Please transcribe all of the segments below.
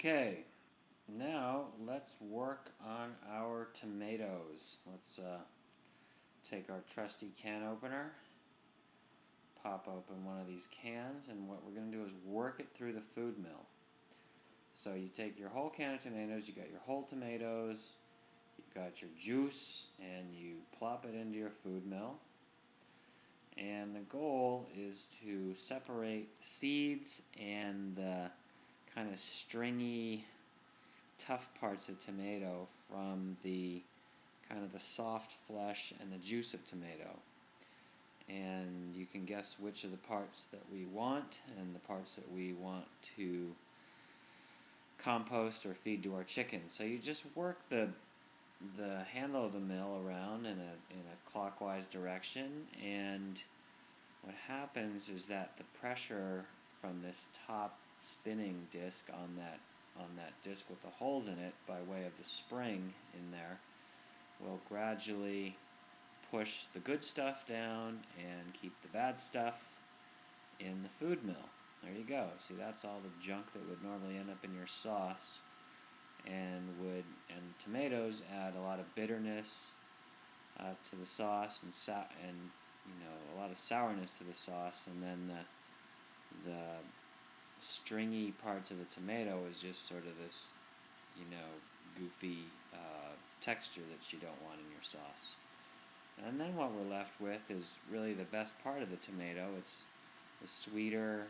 Okay, now let's work on our tomatoes. Let's take our trusty can opener, pop open one of these cans, and what we're going to do is work it through the food mill. So you take your whole can of tomatoes, you got your whole tomatoes, you've got your juice, and you plop it into your food mill. And the goal is to separate the seeds and the kind of stringy, tough parts of tomato from the kind of the soft flesh and the juice of tomato. And you can guess which of the parts that we want and the parts that we want to compost or feed to our chickens. So you just work the handle of the mill around in a clockwise direction, and what happens is that the pressure from this top spinning disc on that disc with the holes in it by way of the spring in there will gradually push the good stuff down and keep the bad stuff in the food mill. There you go. See, that's all the junk that would normally end up in your sauce, and tomatoes add a lot of bitterness to the sauce, and a lot of sourness to the sauce, and then the stringy parts of the tomato is just sort of this, goofy texture that you don't want in your sauce. And then what we're left with is really the best part of the tomato. It's the sweeter,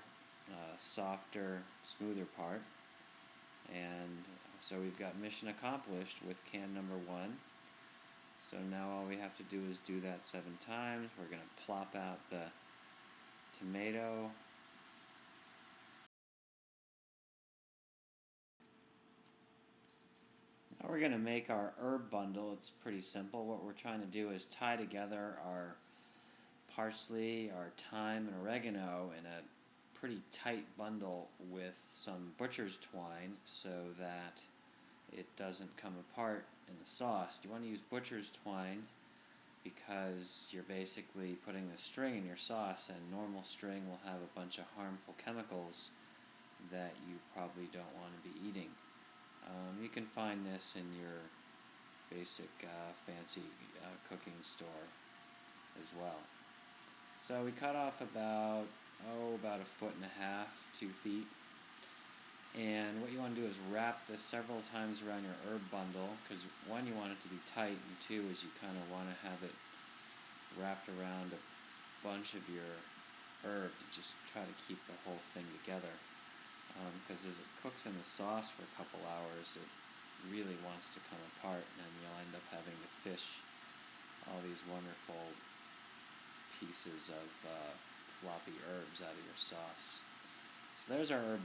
softer, smoother part. And so we've got mission accomplished with can number 1. So now all we have to do is do that 7 times. We're going to plop out the tomato. Now we're going to make our herb bundle. It's pretty simple. What we're trying to do is tie together our parsley, our thyme, and oregano in a pretty tight bundle with some butcher's twine so that it doesn't come apart in the sauce. You want to use butcher's twine because you're basically putting the string in your sauce, and normal string will have a bunch of harmful chemicals that you probably don't want to be eating. You can find this in your basic fancy cooking store as well. So we cut off about 1.5 feet, 2 feet. And what you want to do is wrap this several times around your herb bundle, because 1, you want it to be tight, and 2 is you kind of want to have it wrapped around a bunch of your herb to just try to keep the whole thing together. Because as it cooks in the sauce for a couple hours, it really wants to come apart, and you'll end up having to fish all these wonderful pieces of floppy herbs out of your sauce. So there's our herb